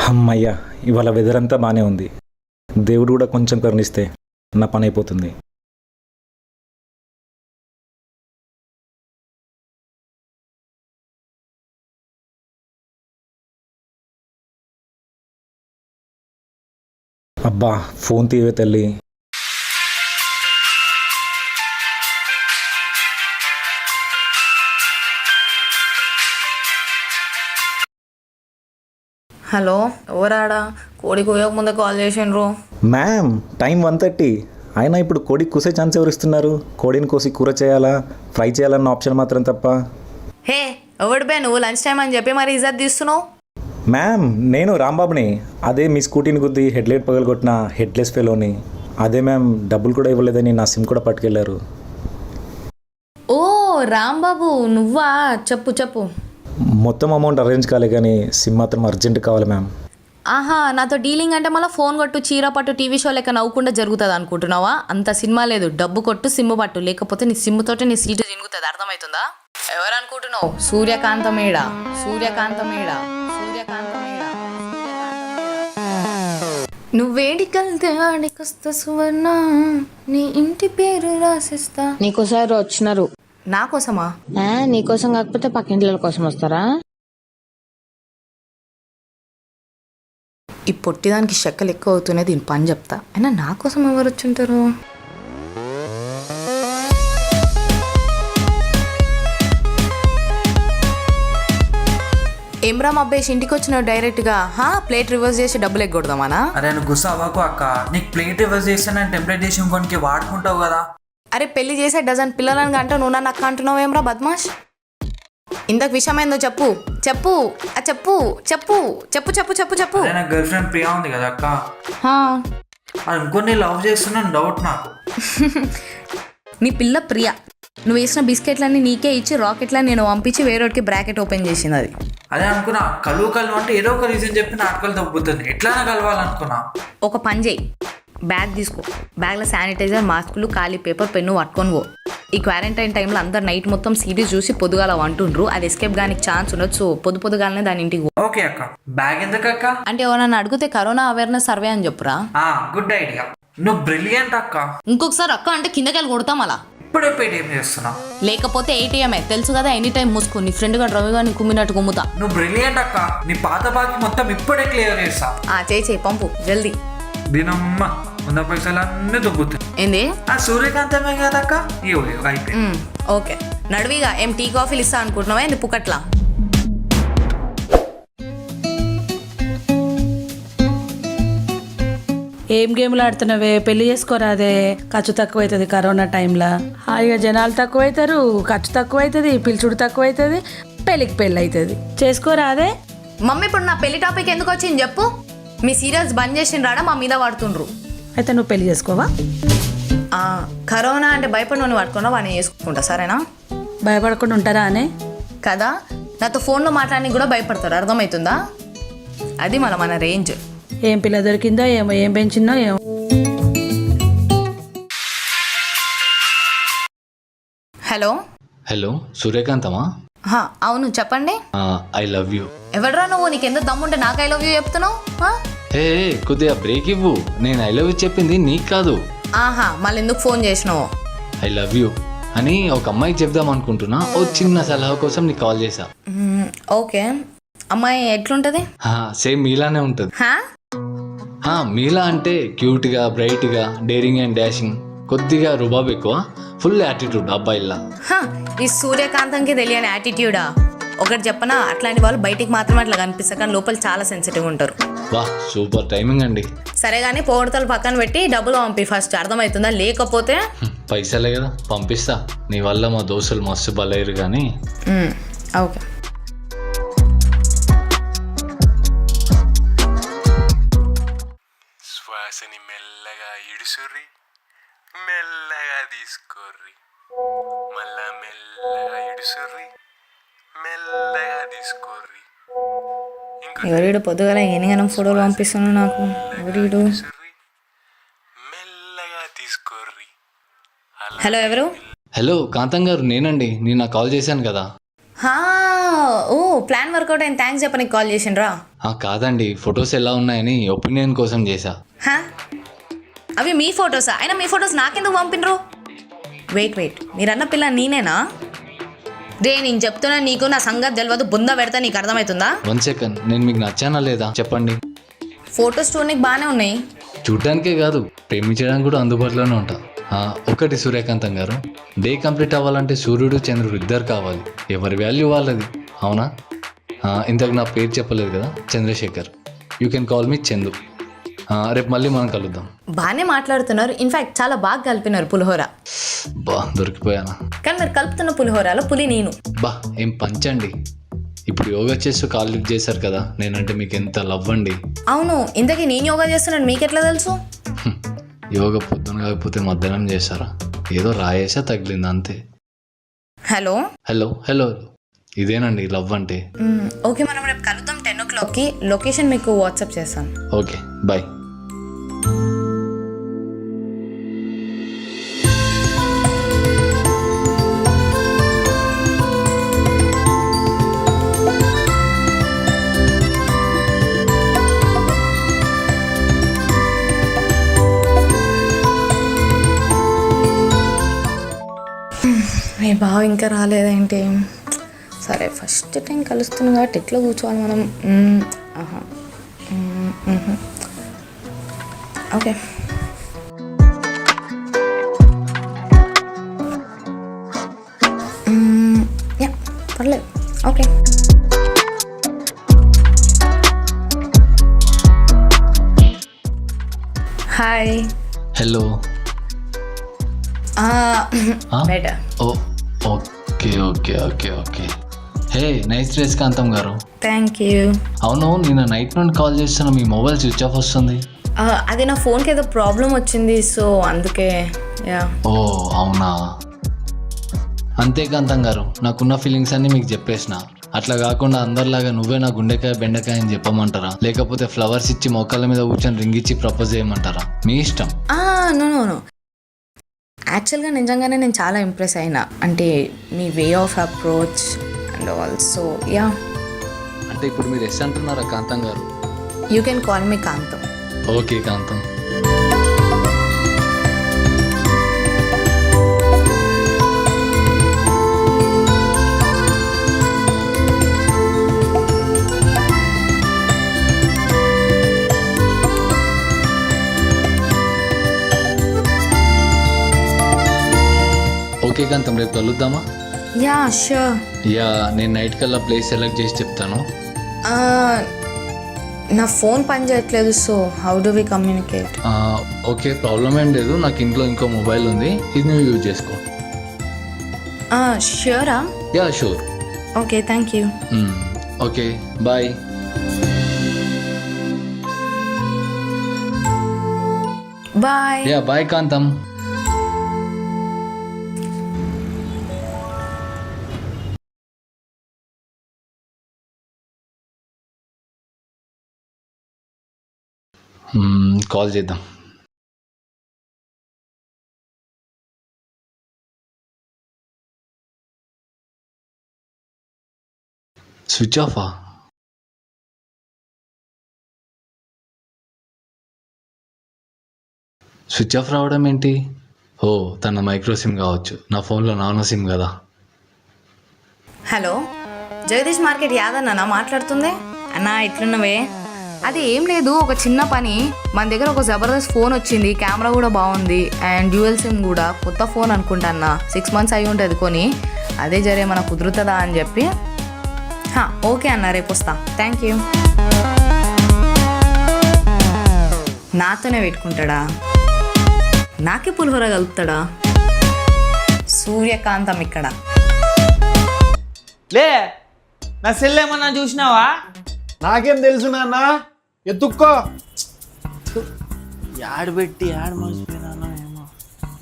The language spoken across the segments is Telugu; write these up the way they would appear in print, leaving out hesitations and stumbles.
అమ్మయ్య, ఇవాళ వెదర్ అంతా బాగానే ఉంది. దేవుడు కూడా కొంచెం కరుణిస్తే నా పని అయిపోతుంది. అబ్బా, ఫోన్ తీవే తల్లి. హలో, ఎవరాడా? కోడి కోయక ముందే కాల్ చేసిండ్రు. Ma'am, time 1:30. అయినా ఇప్పుడు కోడి కూసే ఛాన్స్ ఎవరు ఇస్తున్నారు? కోడిని కోసి కూర చేయాలా, ఫ్రై చేయాలన్న ఆప్షన్ మాత్రం తప్ప. హే, ఎవడు బే నువ్వు? లంచ్ టైం అని చెప్పి మరి ఇజ్జత్ తీస్తున్నావు. మ్యామ్, నేను రాంబాబుని. అదే మీ స్కూటీని గుద్ది హెడ్లైట్ పగలగొట్టిన హెడ్లెస్ ఫెలోని. అదే మ్యామ్, డబ్బులు కూడా ఇవ్వలేదని నా సిమ్ కూడా పట్టుకెళ్లారు. ఓ రాంబాబు, నువ్వా? చెప్పు చెప్పు. మొత్తం అమౌంట్ అరేంజ్ కాలే కానీ సిమ్ మాత్రం అర్జెంట్ కావాలి మ్యామ్. ఆహా, నాతో డీలింగ్ అంటే మళ్ళీ ఫోన్ కొట్టు, చీర పట్టు, టీవీ షో లెక్క నవ్వుకుండా జరుగుతుంది అనుకుంటున్నావా? అంత సినిమా లేదు. డబ్బు కొట్టు, సిమ్ పట్టు, లేకపోతే నీ సిమ్ తోటి నీ సీటు తిరుగుతుంది. అర్థమవుతుందా? ఎవరు అనుకుంటున్నావు? సూర్యకాంతమేడ, సూర్యకాంతమేడ, సూర్యకాంతమేడ. నువ్వేడికెళ్తే ఆడికొస్తా సువర్ణ, నీ ఇంటి పేరు రాసిస్తా. నీకోసారి వచ్చినారు. నా కోసమా? నీకోసం కాకపోతే పక్కింట్ల కోసం వస్తారా? ఈ పొట్టిదానికి చెక్కలు ఎక్కువ అవుతున్నాయి. దీని పని చెప్తా. అయినా నా కోసం ఎవరు వచ్చుంటారు? ఏమ్రా అబ్బేసి ఇంటికి వచ్చినావు డైరెక్ట్గా? ప్లేట్ రివర్స్ చేసి డబ్బులు ఎగ్గొడదామానా? అరే నువ్వు గుస్సా అవ్వకు అక్క. నీకు ప్లేట్ రివర్స్ చేస్తే నేను టెంప్లెట్ చేసి ఇంకొనికి వాడుకుంటావు కదా. అరే పెళ్లి చేసే డజన్ పిల్లలని అంటావు, నువ్వు నన్ను అక్క అంటున్నావు ఏమ్రా బద్మాష్? ఇంతకు విషయం ఏందో చెప్పు చెప్పు చెప్పు చెప్పు చెప్పు చెప్పు చెప్పు చెప్పు. అదే నా గర్ల్ ఫ్రెండ్ ప్రియా ఉంది కదా అక్క, అది ఇంకొన్ని లవ్ చేస్తున్నాను డౌట్ నాకు. నీ పిల్ల ప్రియా నువ్వు వేసిన బిస్కెట్లన్నీ నీకే ఇచ్చి రాకెట్లని నేను పంపించి వేరేకి బ్రాకెట్ ఓపెన్ చేసింది. అది అదే అనుకున్నా. కలువు అంటే ఏదో ఒక రీజన్ చెప్పి నాటకాలు తగ్గుతుంది. ఎట్లైనా కలవాలనుకున్నా. ఒక పని చేయి, బ్యాగ్ తీసుకో. బ్యాగ్లో శానిటైజర్, మాస్కులు, ఖాళీ పేపర్, పెన్ను పట్టుకొని పో. ఈ క్వారంటైన్ టైంలో అందరు నైట్ మొత్తం సిరీస్ చూసి పొద్దుగాల అంటుండ్రు. అది ఎస్కేప్ గానికి ఛాన్స్ ఉండొచ్చు. పొద్దుగాలనే దాని ఇంటికి పో. ఓకే అక్క. బ్యాగ్ ఎందుకు అక్క? అంటే ఎవరన్నా అడిగితే కరోనా అవేర్నెస్ సర్వే అని చెప్పురా. Good idea. నువ్వు బ్రిలియంట్ అక్క. ఇంకొకసారి అక్క అంటే కిందకెళ్ళి కొడతాం అలా. ఇప్పుడే పేటిఎం చేస్తున్నా. లేకపోతే ఏటీఎంఏ తెలుసు కదా, ఎనీ టైం మూసుకో. నీ ఫ్రెండ్ గా డ్రైవ్ గా కుమ్మినట్టు కుమ్ముతా. నువ్వు బ్రిలియంట్ అక్క. నీ పాత బాకి మొత్తం ఇప్పుడే క్లియర్ చేస్తా. చేయి పంపు జల్దీ. దీనమ్మ ఉన్న పైసలు అన్నీ దొబ్బుతాయి. ఏంది? సూర్యకాంతమే కదక్క. అయిపోయింది. ఓకే, నడువిగా ఏం టీ కాఫీలు ఇస్తా అనుకుంటున్నావా ఏంది పుకట్లా? ఏం గేమ్లు ఆడుతున్నావే? పెళ్లి చేసుకోరాదే, ఖర్చు తక్కువ అవుతుంది. కరోనా టైంలో హాయిగా జనాలు తక్కువ అవుతారు, ఖర్చు తక్కువ అవుతుంది, పిలుచుడు తక్కువ అవుతుంది, పెళ్ళికి పెళ్ళి అవుతుంది. చేసుకోరాదే? మమ్మీ ఇప్పుడు నా పెళ్లి టాపిక్ ఎందుకు వచ్చింది చెప్పు? మీ సీరియల్స్ బంద్ చేసిండ్రాడా మా మీద వాడుతుండ్రు. అయితే నువ్వు పెళ్లి చేసుకోవా? కరోనా అంటే భయపడి నువ్వు పట్టుకున్నా వాడిని చేసుకుంటా, సరేనా? భయపడకుండా ఉంటారా అనే కదా, నాతో ఫోన్లో మాట్లాడడానికి కూడా భయపడతారు. అర్థమవుతుందా? అది మన రేంజ్. ఏం పిల్ల దొరికిందో ఏమో, ఏం పెంచిందో ఏమో. హలో హలో, సూర్యకాంతమా? అవును, చెప్పండి. I love you. ఎవడరా నువ్వు? నీకెందుకు దమ్ముంటే నాకు ఐ లవ్ యూ చెప్తున్నావు? హే, కొద్దిగా బ్రేక్ ఇవ్వు. నేను ఐ లవ్ యూ చెప్పింది నీకు కాదు. మళ్ళీ ఎందుకు ఫోన్ చేసినావు? ఐ లవ్ యూ అని ఒక అమ్మాయికి చెప్దాం అనుకుంటున్నా. ఓ చిన్న సలహా కోసం నీకు కాల్ చేశా. ఓకే, అమ్మాయి ఎట్లుంటది? సేమ్ మీలానే ఉంటుంది. మీలా అంటే క్యూట్గా, బ్రైట్గా, డేరింగ్ అండ్ డాషింగ్, కొద్దిగా రుబాబ్ ఎక్కువ, ఫుల్ యాటిట్యూడ్ అబ్బాయిలా. ఈ సూర్యకాంతంకి తెలియని యాటిట్యూడా? ఒకటి చెప్పనా, అట్లాంటి వాళ్ళు బయటికి మాత్రమే అట్లా కనిపిస్తారు, కానీ లోపల చాలా సెన్సిటివ్ ఉంటారు. వా, సూపర్ టైమింగ్ అండి. సరే కానీ పోగొడతలు పక్కన పెట్టి డబ్బులు పంపి ఫస్ట్, అర్థమవుతుందా? లేకపోతే పైసలే కదా, పంపిస్తా. నీ వల్ల మా దోస్తులు మస్తు బలయ్యారు. కానీ ఓకే. శ్వాసని మెల్లగా ఇడుసుర్రి, మెల్లగా తీసుకోర్రి, మళ్ళా మెల్లగా ఇడుసుర్రి, మెల్లగా తీసుకోర్రి. ఎవరీడు పొద్దుగల ఎనిగనం ఫోటోలు పంపిస్తున్నాడు నాకు. ఎవరీడు? మెల్లగా తీసుకోర్రి. హలో, ఎవరు? హలో కాంతం గారు, నేనండి. నేను కాల్ చేశాను కదా. హా, ఓ ప్లాన్ వర్కౌట్ అయిన థ్యాంక్స్ చెప్పడానికి కాల్ చేసిండ్రా. కాదండి, ఫొటోస్ ఎలా ఉన్నాయని ఒపీనియన్ కోసం చేశా. హా, అవి మీ ఫొటోసా? అయినా మీ ఫొటోస్ నాకెందుకు పంపినరు? వెయిట్ మీరన్న పిల్ల నేనేనా? రే నేను చెప్తున్నా, నీకు నా సంగతి తెలియదు, బుంద పెడతా, నీకు అర్థమవుతుందా? 1 సెకండ్, నేను మీకు నచ్చానా లేదా చెప్పండి. ఫొటోస్ చూడడానికి బాగానే ఉన్నాయి. చూడ్డానికే కాదు, ప్రేమించడానికి కూడా అందుబాటులోనే ఉంటా. ఒకటి సూర్యకాంతం గారు, డే కంప్లీట్ అవ్వాలంటే సూర్యుడు చంద్రుడు ఇద్దరు కావాలి. ఎవరి వాల్యూ వాళ్ళది, అవునా? ఇంతకు నా పేరు చెప్పలేదు కదా, Chandrashekar. You can call me Chandu. రేపు మళ్ళీ మనం కలుద్దాం. బాగానే మాట్లాడుతున్నారు, ఇన్ఫాక్ట్ చాలా బాగా కలిపినారు పులిహోర. బా దొరికిపోయానా? కానీ మీరు కలుపుతున్న పులిహోరలో పులి నేను. బా ఏం పంచండి. ఇప్పుడు యోగా చేస్తూ కాల్ లిఫ్ట్ చేశారు కదా, నేనంటే మీకు ఎంత లవ్ అండి. అవును, ఇంతకీ నేను యోగా చేస్తున్నాను మీకు ఎట్లా తెలుసు? యోగా పొద్దున కాకపోతే మధ్యాహ్నం చేశారా? ఏదో రాయేసా తగిలింది అంతే. హలో హలో హలో, ఇదేనండి లవ్ అంటే. ఓకే, మనం రేపు కలుద్దాం 10 o'clockకి. లొకేషన్ మీకు వాట్సాప్ చేస్తాను. Okay bye. మీ బావ ఇంకా రాలేదేంటి? సరే, ఫస్ట్ టైం కలుస్తున్నాం కాబట్టి ఎట్లా కూర్చోవాలి మనం? ఓకే, యా పర్లేదు. Okay, hi. Hello. Better. Okay okay okay okay. Hey, nice dress Kantham గారు. Thank you. అవును, నిన్న నైట్ నుండి కాల్ చేస్తున్నా, మీ మొబైల్ స్విచ్ ఆఫ్ వస్తుంది. అది నా ఫోన్కి ఏదో ప్రాబ్లం వచ్చింది, సో అందుకే. యా. ఓ అవునా? అంతే కాంతం గారు, నాకున్న ఫీలింగ్స్ అన్నీ మీకు చెప్పేసిన. అట్లా కాకుండా అందరిలాగా నువ్వే నా గుండెకాయ బెండకాయ అని చెప్పమంటారా, లేకపోతే ఫ్లవర్స్ ఇచ్చి మొక్కల మీద కూర్చొని రింగ్ ఇచ్చి ప్రపోజ్ చేయమంటారా? మీ ఇష్టం. నో యాక్చువల్గా నిజంగానే నేను చాలా ఇంప్రెస్ అయినా, అంటే మీ way of approach and also yeah. అంటే ఇప్పుడు మీరు ఎస్ అంటున్నారా కాంతం గారు? You can call me Kantham. Okay Kantham. Okay Kantham, రేపు కలుద్దామా? Yeah sure. యా, నేను నైట్ కల్లా ప్లేస్ సెలెక్ట్ చేసి చెప్తాను. నా ఫోన్ పని చేయట్లేదు, so how do we communicate? Okay, problem ఏం లేదు. నాకు ఇంట్లో ఇంకో మొబైల్ ఉంది, ఇది నువ్వు యూజ్ చేసుకో. ష్యూరా? Yeah sure. Okay, thank you. Okay bye. Bye. Yeah bye Kantham. Call చేద్దాం. స్విచ్ ఆఫా? స్విచ్ ఆఫ్ రావడం ఏంటి? ఓ, తన మైక్రో సిమ్ కావచ్చు, నా ఫోన్లో నానో సిమ్ కదా. హలో, జగదీష్ మార్కెట్ యాదన్న మాట్లాడుతుంది. అన్నా ఎట్లున్నవే? అది ఏం లేదు, ఒక చిన్న పని. మన దగ్గర ఒక జబర్దస్త్ ఫోన్ వచ్చింది, కెమెరా కూడా బాగుంది అండ్ డ్యూయల్ సిమ్ కూడా. కొత్త ఫోన్ అనుకుంటా అన్న, 6 months అయి ఉంటుంది కొని. అదే జరే మన కుదురుతుందా అని చెప్పి. ఓకే అన్న, రేపు వస్తా. Thank you. నాతోనే పెట్టుకుంటాడా? నాకే పులిహోర కలుపుతాడా? సూర్యకాంతం ఇక్కడ. లే, నా సెల్ ఏమన్నా చూసినావా? నాకేం తెలుసు నాన్న, ఎత్తుక్కో. యాడ్ పెట్టి యాడ్ మర్చిపోయినా ఏమో.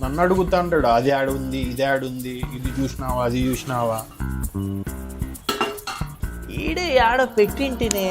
నన్ను అడుగుతా అంటాడు, అది యాడ్ ఉంది, ఇది యాడ్ ఉంది, ఇది చూసినావా, అది చూసినావా. ఈడే యాడ పెట్టింటినే.